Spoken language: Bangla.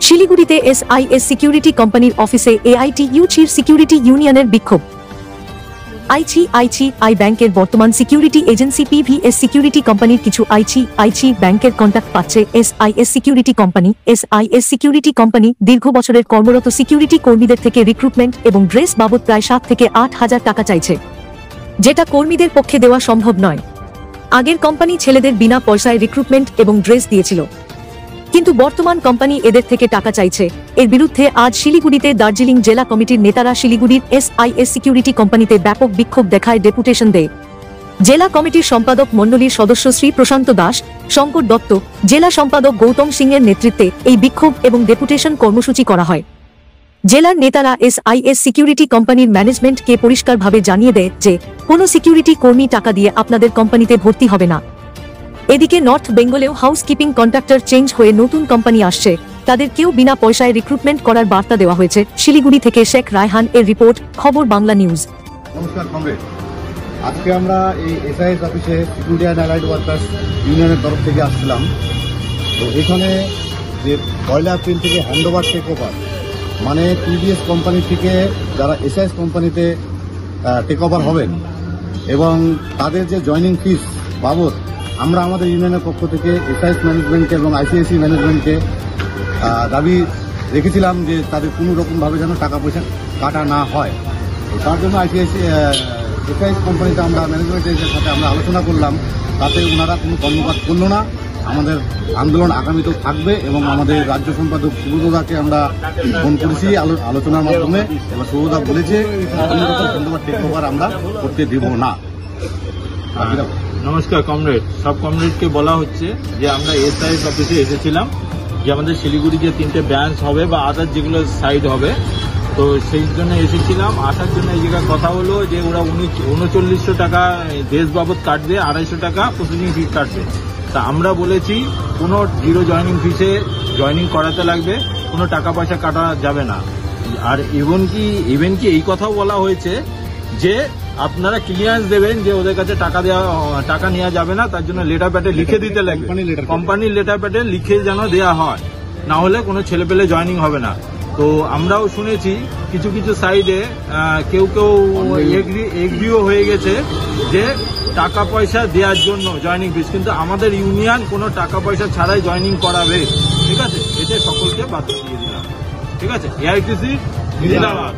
শিলিগুড়িতে এসআইএস সিকিউরিটি কোম্পানির অফিসে এআইটিইউ-র সিকিউরিটি ইউনিয়নের বিক্ষোভ। আইসিআইসিআই ব্যাংকের বর্তমান সিকিউরিটি এজেন্সি পিভিএস সিকিউরিটি কোম্পানির কিছু আইসিআইসিআই ব্যাংকের কন্ট্যাক্ট পাচ্ছে SIS security company. SIS security company দীর্ঘ বছরের কর্মরত সিকিউরিটি কর্মীদের থেকে রিক্রুটমেন্ট এবং ড্রেস বাবদ প্রায় 7 থেকে 8 হাজার টাকা চাইছে, যেটা কর্মীদের পক্ষে দেওয়া সম্ভব নয়। আগের কোম্পানি ছেলেদের বিনা পয়সায় রিক্রুটমেন্ট এবং ড্রেস দিয়েছিল, কিন্তু বর্তমান কোম্পানি এদের থেকে টাকা চাইছে। এর বিরুদ্ধে আজ শিলিগুড়িতে দার্জিলিং জেলা কমিটির নেতারা শিলিগুড়ির এসআইএস সিকিউরিটি কোম্পানিতে ব্যাপক বিক্ষোভ দেখায় ডেপুটেশন দেয়। জেলা কমিটির সম্পাদক মণ্ডলীর সদস্য শ্রী প্রশান্ত দাস, শঙ্কর দত্ত, জেলা সম্পাদক গৌতম সিংয়ের নেতৃত্বে এই বিক্ষোভ এবং ডেপুটেশন কর্মসূচি করা হয়। জেলার নেতারা এসআইএস সিকিউরিটি কোম্পানির ম্যানেজমেন্টকে পরিষ্কারভাবে জানিয়ে দেয় যে কোনো সিকিউরিটি কর্মী টাকা দিয়ে আপনাদের কোম্পানিতে ভর্তি হবে না। এদিকে নর্থ বেঙ্গলেও হাউসকিপিং কন্ট্রাক্টর চেঞ্জ হয়ে নতুন কোম্পানি আসছে, তাদের কেউ বিনা পয়সায় রিক্রুটমেন্ট করার বার্তা দেওয়া হয়েছে। শিলিগুড়ি থেকে শেখ রায়হান এর রিপোর্ট, খবর বাংলা নিউজ। নমস্কার কমরেড, আজকে আমরা এই এসআইএস অফিসে সিকিউরিটি অ্যান্ড অ্যালাইড ওয়ার্কার্স ইউনিয়নের তরফ থেকে আসছিলাম। তো এখানে যে 1 এপ্রিল থেকে হ্যান্ডওভার টেক ওভার, মানে পিভিএস কোম্পানি থেকে যারা এসআইএস কোম্পানিতে টেক ওভার হবেন এবং তাদের যে জয়নিং ফিস বাবদ আমরা আমাদের ইউনিয়নের পক্ষ থেকে এসআইএস ম্যানেজমেন্টকে এবং আইসিআইসি ম্যানেজমেন্টকে দাবি রেখেছিলাম যে তাদের কোনো রকমভাবে যেন টাকা পয়সা কাটা না হয়। তার জন্য এসআইএস কোম্পানিতে আমরা ম্যানেজমেন্টের সাথে আমরা আলোচনা করলাম, তাতে ওনারা কোনো কর্মকাণ্ড করল না। আমাদের আন্দোলন আগামীতেও থাকবে এবং আমাদের রাজ্য সম্পাদক সুব্রতদাকে আমরা ফোন করেছি আলোচনার মাধ্যমে, এবং সুব্রতদা বলেছে টেক ওভার আমরা করতে দেব না। নমস্কার কমরেড, সব কমরেডকে বলা হচ্ছে যে আমরা এসআইএস অফিসে এসেছিলাম যে আমাদের শিলিগুড়ি যে 3টে ব্রাঞ্চ হবে বা আদার যেগুলো সাইড হবে, তো সেই জন্য এসেছিলাম। আসার জন্য এই জায়গায় কথা হলো যে ওরা 3900 টাকা দেশ বাবদ কাটবে, 250 টাকা প্রসেসিং ফি কাটবে। তা আমরা বলেছি কোনো জিরো জয়নিং ফিসে জয়নিং করাতে লাগবে, কোনো টাকা পয়সা কাটা যাবে না। আর ইভেন কি এই কথাও বলা হয়েছে যে আপনারা ক্লিয়ারেন্স দেবেন যে ওদের কাছে টাকা নেওয়া যাবে না, তার জন্য লেটার প্যাডে লিখে দিতে লাগবে, কোম্পানির লেটার প্যাডে লিখে যেন দেওয়া হয়, না হলে কোনো ছেলেপেলে জয়নিং হবে না। তো আমরাও শুনেছি কিছু কিছু সাইডে কেউ এগ্রিও হয়ে গেছে যে টাকা পয়সা দেওয়ার জন্য জয়নিং ফিস, কিন্তু আমাদের ইউনিয়ন কোনো টাকা পয়সা ছাড়াই জয়নিং করাবে। ঠিক আছে, এটা সকলকে বার্তা দিয়ে দিলাম। ঠিক আছে, এআইটিসি জিন্দাবাদ।